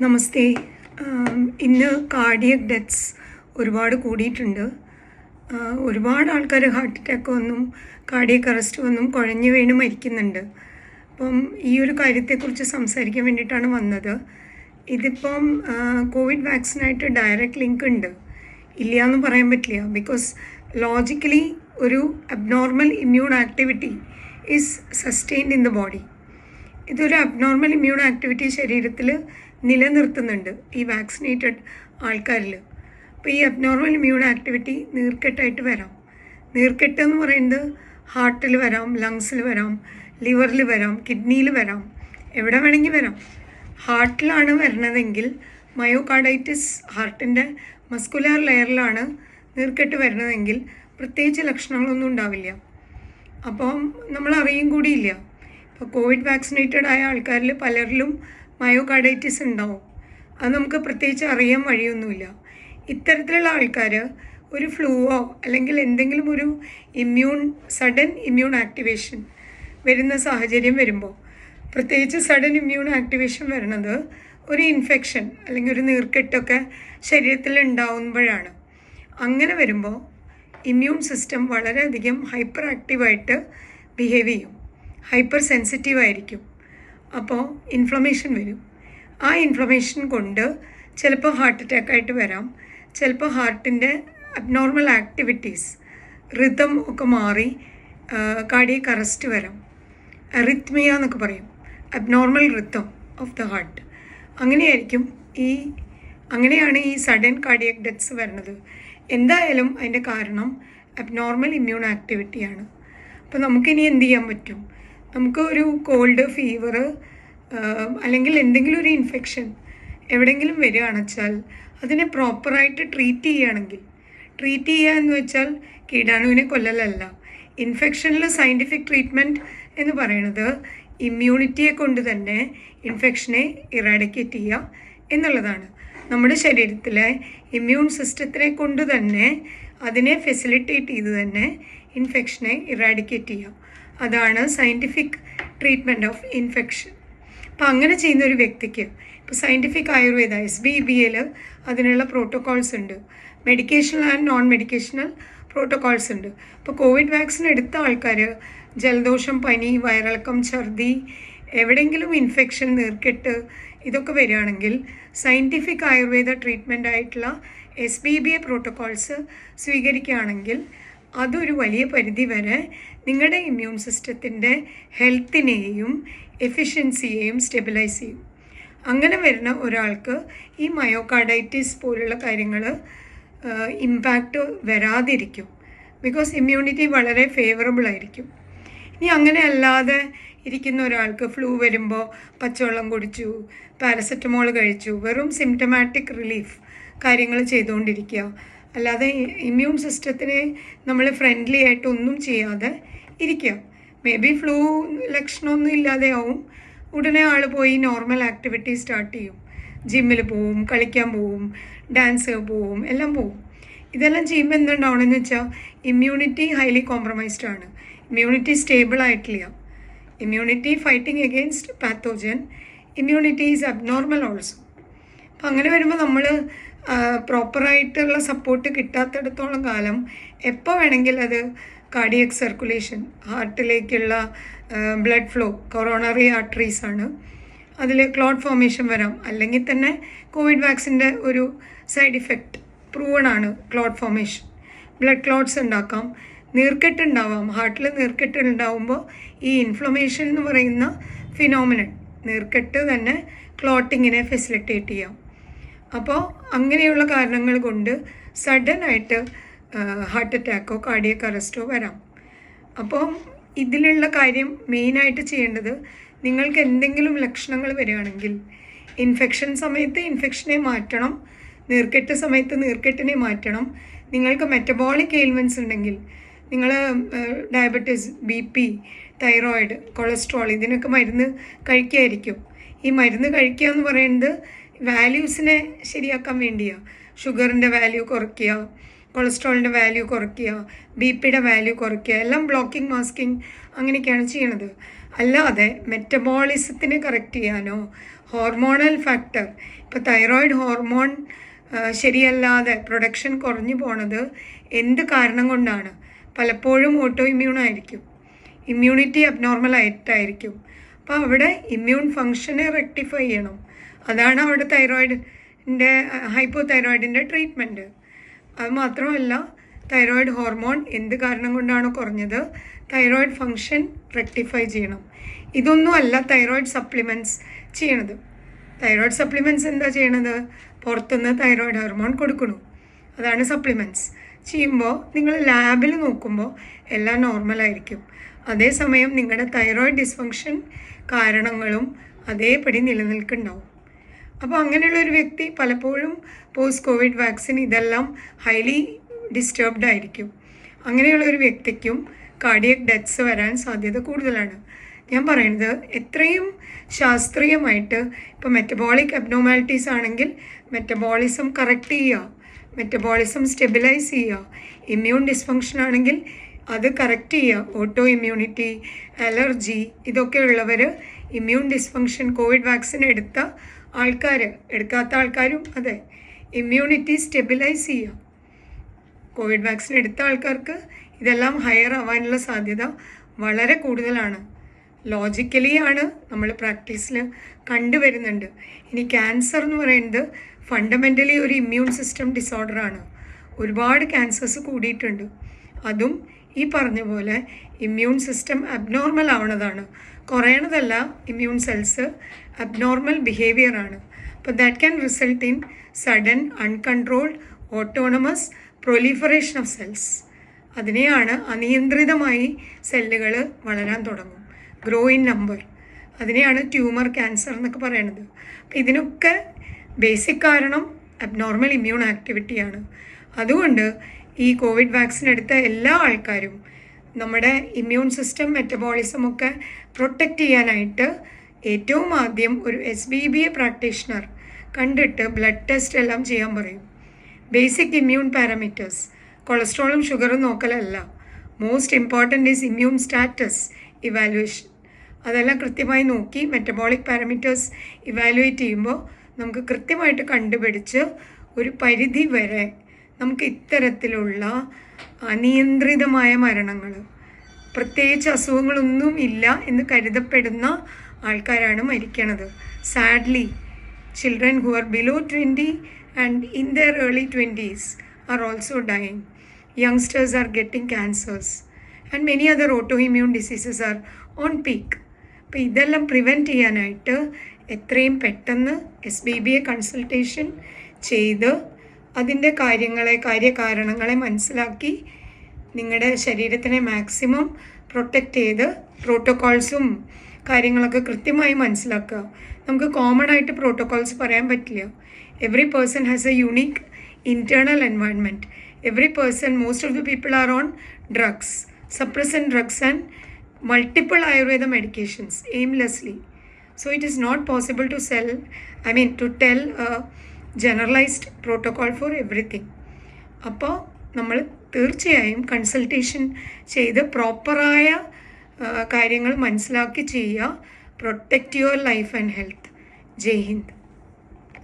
നമസ്തേ. ഇന്ന് cardiac deaths ഒരുപാട് കൂടിയിട്ടുണ്ട്. ഒരുപാട് ആൾക്കാർ ഹാർട്ട് അറ്റാക്ക് വന്നും കാർഡിയക് അറസ്റ്റ് വന്നും കുഴഞ്ഞു വീണ് മരിക്കുന്നുണ്ട്. അപ്പം ഈ ഒരു കാര്യത്തെക്കുറിച്ച് സംസാരിക്കാൻ വേണ്ടിയിട്ടാണ് വന്നത്. ഇതിപ്പം കോവിഡ് വാക്സിനായിട്ട് ഡയറക്റ്റ് ലിങ്ക് ഉണ്ട്, ഇല്ല എന്ന് പറയാൻ പറ്റില്ല. ബിക്കോസ് ലോജിക്കലി ഒരു abnormal immune activity is sustained in the body. ഇതൊരു അബ്നോർമൽ ഇമ്മ്യൂൺ ആക്ടിവിറ്റി ശരീരത്തിൽ നിലനിർത്തുന്നുണ്ട് ഈ വാക്സിനേറ്റഡ് ആൾക്കാരിൽ. അപ്പോൾ ഈ അബ്നോർമൽ ഇമ്മ്യൂൺ ആക്ടിവിറ്റി നീർക്കെട്ടായിട്ട് വരാം. നീർക്കെട്ട് എന്ന് പറയുന്നത് ഹാർട്ടിൽ വരാം, ലങ്സിൽ വരാം, ലിവറിൽ വരാം, കിഡ്നിയിൽ വരാം, എവിടെ വേണമെങ്കിൽ വരാം. ഹാർട്ടിലാണ് വരുന്നതെങ്കിൽ മയോകാർഡൈറ്റിസ്, ഹാർട്ടിൻ്റെ മസ്കുലാർ ലെയറിലാണ് നീർക്കെട്ട് വരുന്നതെങ്കിൽ പ്രത്യേകിച്ച് ലക്ഷണങ്ങളൊന്നും ഉണ്ടാവില്ല. അപ്പം നമ്മൾ അറിയും കൂടിയില്ല. ഇപ്പോൾ കോവിഡ് വാക്സിനേറ്റഡ് ആയ ആൾക്കാരിൽ പലരിലും മയോകാർഡൈറ്റിസ് ഉണ്ടാവും. അത് നമുക്ക് പ്രത്യേകിച്ച് അറിയാൻ വഴിയൊന്നുമില്ല. ഇത്തരത്തിലുള്ള ആൾക്കാർ ഒരു ഫ്ലൂവോ അല്ലെങ്കിൽ എന്തെങ്കിലും ഒരു സഡൻ ഇമ്മ്യൂൺ ആക്ടിവേഷൻ വരുന്ന സാഹചര്യം വരുമ്പോൾ, പ്രത്യേകിച്ച് സഡൻ ഇമ്മ്യൂൺ ആക്ടിവേഷൻ വരുന്നത് ഒരു ഇൻഫെക്ഷൻ അല്ലെങ്കിൽ ഒരു നീർക്കെട്ടൊക്കെ ശരീരത്തിൽ ഉണ്ടാവുമ്പോഴാണ്. അങ്ങനെ വരുമ്പോൾ ഇമ്മ്യൂൺ സിസ്റ്റം വളരെയധികം ഹൈപ്പർ ആക്റ്റീവായിട്ട് ബിഹേവ് ചെയ്യും, ഹൈപ്പർ സെൻസിറ്റീവ് ആയിരിക്കും. അപ്പോൾ ഇൻഫ്ലമേഷൻ വരും. ആ ഇൻഫ്ലമേഷൻ കൊണ്ട് ചിലപ്പോൾ ഹാർട്ട് അറ്റാക്കായിട്ട് വരാം, ചിലപ്പോൾ ഹാർട്ടിൻ്റെ അബ്നോർമൽ ആക്ടിവിറ്റീസ്, റിതം ഒക്കെ മാറി കാർഡിയക് അറസ്റ്റ് വരാം. അറിത്മിയ എന്നൊക്കെ പറയും, abnormal rhythm of the heart. അങ്ങനെയാണ് ഈ സഡൻ കാർഡിയക് ഡെത്ത്സ് വരുന്നത്. എന്തായാലും അതിൻ്റെ കാരണം അബ്നോർമൽ ഇമ്മ്യൂൺ ആക്ടിവിറ്റിയാണ്. അപ്പോൾ നമുക്കിനി എന്ത് ചെയ്യാൻ പറ്റും? നമുക്ക് ഒരു കോൾഡ്, ഫീവർ അല്ലെങ്കിൽ എന്തെങ്കിലും ഒരു ഇൻഫെക്ഷൻ എവിടെയെങ്കിലും വരികയാണെന്ന് വെച്ചാൽ അതിനെ പ്രോപ്പറായിട്ട് ട്രീറ്റ് ചെയ്യുക എന്ന് വെച്ചാൽ കീടാണുവിനെ കൊല്ലലല്ല. ഇൻഫെക്ഷനിൽ സയൻറ്റിഫിക് ട്രീറ്റ്മെൻറ്റ് എന്ന് പറയുന്നത് ഇമ്മ്യൂണിറ്റിയെ കൊണ്ട് തന്നെ ഇൻഫെക്ഷനെ ഇറാഡിക്കേറ്റ് ചെയ്യുക എന്നുള്ളതാണ്. നമ്മുടെ ശരീരത്തിലെ ഇമ്മ്യൂൺ സിസ്റ്റത്തിനെ കൊണ്ട് തന്നെ അതിനെ ഫെസിലിറ്റേറ്റ് ചെയ്ത് തന്നെ ഇൻഫെക്ഷനെ ഇറാഡിക്കേറ്റ് ചെയ്യുക. അതാണ് സയൻറ്റിഫിക് ട്രീറ്റ്മെൻറ്റ് ഓഫ് ഇൻഫെക്ഷൻ. അപ്പോൾ അങ്ങനെ ചെയ്യുന്ന ഒരു വ്യക്തിക്ക് ഇപ്പോൾ സയൻറ്റിഫിക് ആയുർവേദ SBBL അതിനുള്ള പ്രോട്ടോക്കോൾസ് ഉണ്ട്. മെഡിക്കേഷണൽ ആൻഡ് നോൺ മെഡിക്കേഷണൽ പ്രോട്ടോക്കോൾസ് ഉണ്ട്. ഇപ്പോൾ കോവിഡ് വാക്സിൻ എടുത്ത ആൾക്കാർ ജലദോഷം, പനി, വയറിളക്കം, ഛർദി, എവിടെയെങ്കിലും ഇൻഫെക്ഷൻ, നീർക്കെട്ട് ഇതൊക്കെ വരികയാണെങ്കിൽ സയൻറ്റിഫിക് ആയുർവേദ ട്രീറ്റ്മെൻ്റ് ആയിട്ടുള്ള SBBA പ്രോട്ടോക്കോൾസ് സ്വീകരിക്കുകയാണെങ്കിൽ അതൊരു വലിയ പരിധി വരെ നിങ്ങളുടെ ഇമ്മ്യൂൺ സിസ്റ്റത്തിൻ്റെ ഹെൽത്തിനെയും എഫിഷ്യൻസിയെയും സ്റ്റെബിലൈസ് ചെയ്യും. അങ്ങനെ വരുന്ന ഒരാൾക്ക് ഈ മയോകാർഡൈറ്റിസ് പോലുള്ള കാര്യങ്ങൾ ഇമ്പാക്റ്റ് വരാതിരിക്കും. ബിക്കോസ് ഇമ്മ്യൂണിറ്റി വളരെ ഫേവറബിൾ ആയിരിക്കും. ഇനി അങ്ങനെ അല്ലാതെ ഇരിക്കുന്ന ഒരാൾക്ക് ഫ്ലൂ വരുമ്പോൾ പച്ചവെള്ളം കുടിച്ചു, പാരസെറ്റമോൾ കഴിച്ചു, വെറും സിംറ്റമാറ്റിക് റിലീഫ് കാര്യങ്ങൾ ചെയ്തുകൊണ്ടിരിക്കുക, അല്ലാതെ ഇമ്മ്യൂൺ സിസ്റ്റത്തിനെ നമ്മൾ ഫ്രണ്ട്ലി ആയിട്ട് ഒന്നും ചെയ്യാതെ ഇരിക്കുക. മേ ബി ഫ്ലൂ ലക്ഷണമൊന്നും ഇല്ലാതെ ആവും. ഉടനെ ആൾ പോയി നോർമൽ ആക്ടിവിറ്റി സ്റ്റാർട്ട് ചെയ്യും. ജിമ്മിൽ പോവും, കളിക്കാൻ പോവും, ഡാൻസ് പോവും, എല്ലാം പോവും. ഇതെല്ലാം ചെയ്യുമ്പോൾ എന്തുണ്ടാവണമെന്ന് വെച്ചാൽ ഇമ്മ്യൂണിറ്റി ഹൈലി കോംപ്രമൈസ്ഡ് ആണ്. ഇമ്മ്യൂണിറ്റി സ്റ്റേബിൾ ആയിട്ടില്ല. Immunity fighting against pathogen, immunity is abnormal also. അപ്പം അങ്ങനെ വരുമ്പോൾ നമ്മൾ പ്രോപ്പറായിട്ടുള്ള സപ്പോർട്ട് കിട്ടാത്തിടത്തോളം കാലം എപ്പോൾ വേണമെങ്കിൽ അത് കാർഡിയക് സർക്കുലേഷൻ, ഹാർട്ടിലേക്കുള്ള ബ്ലഡ് ഫ്ലോ, കൊറോണറി ആർട്ടറീസ് ആണ്, അതിൽ ക്ലോട്ട് ഫോർമേഷൻ വരാം. അല്ലെങ്കിൽ തന്നെ കോവിഡ് വാക്സിൻ്റെ ഒരു സൈഡ് ഇഫക്റ്റ് പ്രൂവൺ ആണ് ക്ലോട്ട് ഫോർമേഷൻ. ബ്ലഡ് ക്ലോട്ട്സ് ഉണ്ടാക്കാം, നീർക്കെട്ട് ഉണ്ടാവാം. ഹാർട്ടിൽ നീർക്കെട്ട് ഉണ്ടാവുമ്പോൾ ഈ ഇൻഫ്ലമേഷൻ എന്ന് പറയുന്ന ഫിനോമിനൻ, നീർക്കെട്ട് തന്നെ ക്ലോട്ടിങ്ങിനെ ഫെസിലിറ്റേറ്റ് ചെയ്യാം. അപ്പോൾ അങ്ങനെയുള്ള കാരണങ്ങൾ കൊണ്ട് സഡനായിട്ട് ഹാർട്ട് അറ്റാക്കോ കാർഡിയക് അറസ്റ്റോ വരാം. അപ്പോൾ ഇതിലുള്ള കാര്യം മെയിനായിട്ട് ചെയ്യേണ്ടത്, നിങ്ങൾക്ക് എന്തെങ്കിലും ലക്ഷണങ്ങൾ വരികയാണെങ്കിൽ ഇൻഫെക്ഷൻ സമയത്ത് ഇൻഫെക്ഷനെ മാറ്റണം, നീർക്കെട്ട് സമയത്ത് നീർക്കെട്ടിനെ മാറ്റണം. നിങ്ങൾക്ക് മെറ്റബോളിക് എയിൽമെൻറ്റ്സ് ഉണ്ടെങ്കിൽ, നിങ്ങൾ ഡയബറ്റീസ്, BP, തൈറോയിഡ്, കൊളസ്ട്രോൾ ഇതിനൊക്കെ മരുന്ന് കഴിക്കായിരിക്കും. ഈ മരുന്ന് കഴിക്കുക എന്ന് പറയുന്നത് വാല്യൂസിനെ ശരിയാക്കാൻ വേണ്ടിയാണ്. ഷുഗറിൻ്റെ വാല്യൂ കുറയ്ക്കുക, കൊളസ്ട്രോളിൻ്റെ വാല്യൂ കുറയ്ക്കുക, BP-യുടെ വാല്യൂ കുറയ്ക്കുക, എല്ലാം ബ്ലോക്കിംഗ്, മാസ്കിങ് അങ്ങനെയൊക്കെയാണ് ചെയ്യണത്. അല്ലാതെ മെറ്റബോളിസത്തിനെ കറക്റ്റ് ചെയ്യാനോ ഹോർമോണൽ ഫാക്ടർ. ഇപ്പോൾ തൈറോയിഡ് ഹോർമോൺ ശരിയല്ലാതെ പ്രൊഡക്ഷൻ കുറഞ്ഞു പോണത് എന്ത് കാരണം കൊണ്ടാണ്? പലപ്പോഴും ഓട്ടോ ഇമ്മ്യൂൺ ആയിരിക്കും, ഇമ്മ്യൂണിറ്റി അബ്നോർമൽ ആയിട്ടായിരിക്കും. അപ്പോൾ അവിടെ ഇമ്മ്യൂൺ ഫങ്ഷനെ റെക്ടിഫൈ ചെയ്യണം. അതാണ് അവിടെ തൈറോയിഡിൻ്റെ ഹൈപ്പോ തൈറോയിഡിൻ്റെ ട്രീറ്റ്മെൻറ്റ്. അത് മാത്രമല്ല, തൈറോയിഡ് ഹോർമോൺ എന്ത് കാരണം കൊണ്ടാണോ കുറഞ്ഞത്, തൈറോയിഡ് ഫങ്ഷൻ റെക്ടിഫൈ ചെയ്യണം. ഇതൊന്നുമല്ല തൈറോയിഡ് സപ്ലിമെൻറ്റ്സ് ചെയ്യണത്. തൈറോയിഡ് സപ്ലിമെൻറ്റ്സ് എന്താ ചെയ്യണത്? പുറത്തുനിന്ന് തൈറോയിഡ് ഹോർമോൺ കൊടുക്കണു. അതാണ് സപ്ലിമെൻറ്റ്സ്. ചെയ്യുമ്പോൾ നിങ്ങൾ ലാബിൽ നോക്കുമ്പോൾ എല്ലാം നോർമലായിരിക്കും. അതേസമയം നിങ്ങളുടെ തൈറോയിഡ് ഡിസ്ഫങ്ഷൻ കാരണങ്ങളും അതേപടി നിലനിൽക്കുന്നുണ്ടാവും. അപ്പോൾ അങ്ങനെയുള്ളൊരു വ്യക്തി പലപ്പോഴും പോസ്റ്റ് കോവിഡ് വാക്സിൻ ഇതെല്ലാം ഹൈലി ഡിസ്റ്റർബ്ഡ് ആയിരിക്കും. അങ്ങനെയുള്ള ഒരു വ്യക്തിക്കും കാർഡിയക് ഡെത്ത്സ് വരാൻ സാധ്യത കൂടുതലാണ്. ഞാൻ പറയുന്നത് എത്രയും ശാസ്ത്രീയമായിട്ട്, ഇപ്പോൾ മെറ്റബോളിക് അബ്നോർമാലിറ്റീസ് ആണെങ്കിൽ മെറ്റബോളിസം കറക്റ്റ് ചെയ്യുക, മെറ്റബോളിസം സ്റ്റെബിലൈസ് ചെയ്യുക. ഇമ്മ്യൂൺ ഡിസ്ഫങ്ഷൻ ആണെങ്കിൽ അത് കറക്റ്റ് ചെയ്യുക. ഓട്ടോ ഇമ്മ്യൂണിറ്റി, അലർജി ഇതൊക്കെ ഉള്ളവർ ഇമ്മ്യൂൺ ഡിസ്ഫങ്ഷൻ, കോവിഡ് വാക്സിൻ എടുത്ത ആൾക്കാർ, എടുക്കാത്ത ആൾക്കാരും അതെ, ഇമ്മ്യൂണിറ്റി സ്റ്റെബിലൈസ് ചെയ്യുക. കോവിഡ് വാക്സിൻ എടുത്ത ആൾക്കാർക്ക് ഇതെല്ലാം ഹയർ ആവാനുള്ള സാധ്യത വളരെ കൂടുതലാണ്. ലോജിക്കലി ആണ് നമ്മൾ പ്രാക്ടീസിൽ കണ്ടുവരുന്നുണ്ട്. ഇനി ക്യാൻസർ എന്ന് പറയുന്നത് ഫണ്ടമെൻ്റലി ഒരു ഇമ്മ്യൂൺ സിസ്റ്റം ഡിസോർഡറാണ്. ഒരുപാട് ക്യാൻസേഴ്സ് കൂടിയിട്ടുണ്ട്. അതും ഈ പറഞ്ഞ പോലെ ഇമ്മ്യൂൺ സിസ്റ്റം അബ്നോർമൽ ആവണതാണ്, കുറയണതല്ല. ഇമ്മ്യൂൺ സെൽസ് അബ്നോർമൽ ബിഹേവിയറാണ്. അപ്പോൾ that can result in sudden uncontrolled autonomous proliferation of cells. അതിനെയാണ് അനിയന്ത്രിതമായി സെല്ലുകൾ വളരാൻ തുടങ്ങും, ഗ്രോ ഇൻ നമ്പർ. അതിനെയാണ് ട്യൂമർ, ക്യാൻസർ എന്നൊക്കെ പറയണത്. അപ്പം ഇതിനൊക്കെ ബേസിക് കാരണം അബ്നോർമൽ ഇമ്മ്യൂൺ ആക്ടിവിറ്റിയാണ്. അതുകൊണ്ട് ഈ കോവിഡ് വാക്സിൻ എടുത്ത എല്ലാ ആൾക്കാരും നമ്മുടെ ഇമ്മ്യൂൺ സിസ്റ്റം, മെറ്റബോളിസം ഒക്കെ പ്രൊട്ടക്റ്റ് ചെയ്യാനായിട്ട് ഏറ്റവും ആദ്യം ഒരു SBBA പ്രാക്ടീഷണർ കണ്ടിട്ട് ബ്ലഡ് ടെസ്റ്റ് എല്ലാം ചെയ്യാൻ പറയും. ബേസിക് ഇമ്മ്യൂൺ പാരാമീറ്റേഴ്സ്, കൊളസ്ട്രോളും ഷുഗറും നോക്കലല്ല. Most important is immune status evaluation. അതെല്ലാം കൃത്യമായി നോക്കി മെറ്റബോളിക് പാരാമീറ്റേഴ്സ് ഇവാലുവേറ്റ് ചെയ്യുമ്പോൾ നമുക്ക് കൃത്യമായിട്ട് കണ്ടുപിടിച്ച് ഒരു പരിധി വരെ നമുക്ക് ഇത്തരത്തിലുള്ള അനിയന്ത്രിതമായ മരണങ്ങൾ, പ്രത്യേകിച്ച് അസുഖങ്ങളൊന്നും ഇല്ല എന്ന് കരുതപ്പെടുന്ന ആൾക്കാരാണ് മരിക്കണത്. Sadly children who are below 20 and in their early 20s are also dying. Youngsters are getting cancers and many other autoimmune diseases are on peak. അപ്പോൾ ഇതെല്ലാം പ്രിവെൻറ്റ് ചെയ്യാനായിട്ട് എത്രയും പെട്ടെന്ന് SBBA കൺസൾട്ടേഷൻ ചെയ്ത് അതിൻ്റെ കാര്യകാരണങ്ങളെ മനസ്സിലാക്കി നിങ്ങളുടെ ശരീരത്തിനെ മാക്സിമം പ്രൊട്ടക്റ്റ് ചെയ്ത് പ്രോട്ടോക്കോൾസും കാര്യങ്ങളൊക്കെ കൃത്യമായി മനസ്സിലാക്കുക. നമുക്ക് കോമൺ ആയിട്ട് പ്രോട്ടോക്കോൾസ് പറയാൻ പറ്റില്ല. Every person has A unique internal environment. Every person, most of the people are on drugs, suppressant drugs and multiple Ayurveda medications aimlessly. So it is not possible to tell a generalized protocol for everything. അപ്പോൾ നമ്മൾ തീർച്ചയായും consultation ചെയ്ത് പ്രോപ്പറായ കാര്യങ്ങൾ മനസ്സിലാക്കി ചെയ്യുക. Protect your life and health. Jai Hind.